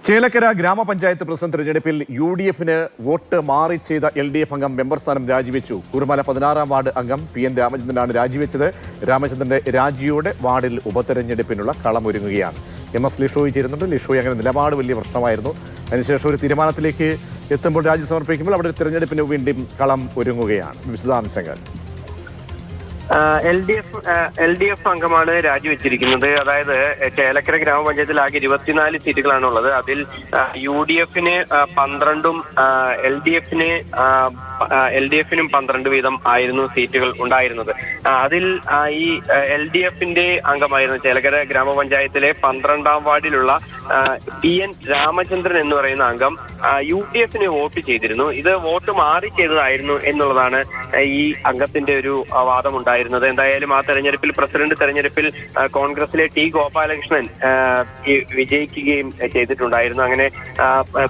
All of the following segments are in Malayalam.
ചേലക്കര ഗ്രാമപഞ്ചായത്ത് പ്രസിഡന്റ് തെരഞ്ഞെടുപ്പിൽ UDF-ന് വോട്ട് മാറി ചെയ്ത LDF അംഗം മെമ്പർ സ്ഥാനം രാജിവെച്ചു. കുറുമല 16-ാം വാർഡ് അംഗം PN രാമചന്ദ്രനാണ് രാജിവെച്ചത്. രാമചന്ദ്രന്റെ രാജിയോടെ വാർഡിൽ ഉപതെരഞ്ഞെടുപ്പിനുള്ള കളമൊരുങ്ങുകയാണ്. MS ലിഷോയി ചേരുന്നുണ്ട്. ലിഷോയി, അങ്ങനെ നിലപാട് വലിയ പ്രശ്നമായിരുന്നു. അതിനുശേഷം ഒരു തീരുമാനത്തിലേക്ക് എത്തുമ്പോൾ രാജി സമർപ്പിക്കുമ്പോൾ അവിടെ തെരഞ്ഞെടുപ്പിന് വീണ്ടും കളം ഒരുങ്ങുകയാണ്. വിശദാംശങ്ങൾ. LDF അംഗമാണ് രാജിവെച്ചിരിക്കുന്നത്. അതായത് ചേലക്കര ഗ്രാമപഞ്ചായത്തിൽ ആകെ 24 സീറ്റുകളാണുള്ളത്. അതിൽ UDF-ന് 12ഉം LDF-നും 12 വീതം ആയിരുന്നു സീറ്റുകൾ ഉണ്ടായിരുന്നത്. അതിൽ ഈ LDF-ന്റെ അംഗമായിരുന്നു ചേലക്കര ഗ്രാമപഞ്ചായത്തിലെ 12-ാം വാർഡിലുള്ള PN രാമചന്ദ്രൻ എന്ന് പറയുന്ന അംഗം UDF-ന് വോട്ട് ചെയ്തിരുന്നു. ഇത് വോട്ട് മാറി ചെയ്തതായിരുന്നു എന്നുള്ളതാണ് ഈ അംഗത്തിന്റെ ഒരു വാദമുണ്ടായിരുന്നത്. എന്തായാലും ആ തെരഞ്ഞെടുപ്പിൽ, പ്രസിഡന്റ് തെരഞ്ഞെടുപ്പിൽ കോൺഗ്രസിലെ T ഗോപാലകൃഷ്ണൻ വിജയിക്കുകയും ചെയ്തിട്ടുണ്ടായിരുന്നു. അങ്ങനെ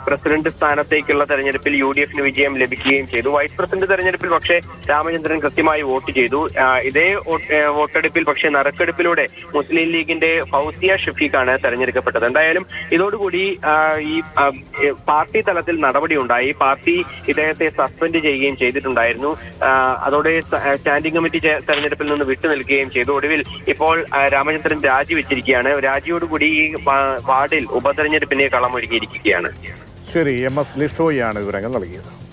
പ്രസിഡന്റ് സ്ഥാനത്തേക്കുള്ള തെരഞ്ഞെടുപ്പിൽ UDF-ന് വിജയം ലഭിക്കുകയും ചെയ്തു. വൈസ് പ്രസിഡന്റ് തെരഞ്ഞെടുപ്പിൽ പക്ഷേ രാമചന്ദ്രൻ കൃത്യമായി വോട്ട് ചെയ്തു. ഇതേ വോട്ടെടുപ്പിൽ പക്ഷേ നറുക്കെടുപ്പിലൂടെ മുസ്ലിം ലീഗിന്റെ ഫൗസിയ ഷഫീഖാണ് തെരഞ്ഞെടുക്കപ്പെട്ടത്. എന്തായാലും ഇതോടുകൂടി ഈ പാർട്ടി തലത്തിൽ നടപടി ഉണ്ടായി. പാർട്ടി ഇദ്ദേഹത്തെ സസ്പെൻഡ് ചെയ്യുകയും ചെയ്തിട്ടുണ്ടായിരുന്നു. അതോടെ സ്റ്റാൻഡിംഗ് കമ്മിറ്റി തെരഞ്ഞെടുപ്പിൽ നിന്ന് വിട്ടുനിൽക്കുകയും ചെയ്തു. ഒടുവിൽ ഇപ്പോൾ രാമചന്ദ്രൻ രാജിവെച്ചിരിക്കുകയാണ്. രാജിയോടുകൂടി ഈ വാർഡിൽ ഉപതെരഞ്ഞെടുപ്പിനെ കളമൊരുക്കിയിരിക്കുകയാണ്. ശരി, MS ലിഷോയാണ് വിവരങ്ങൾ നൽകിയത്.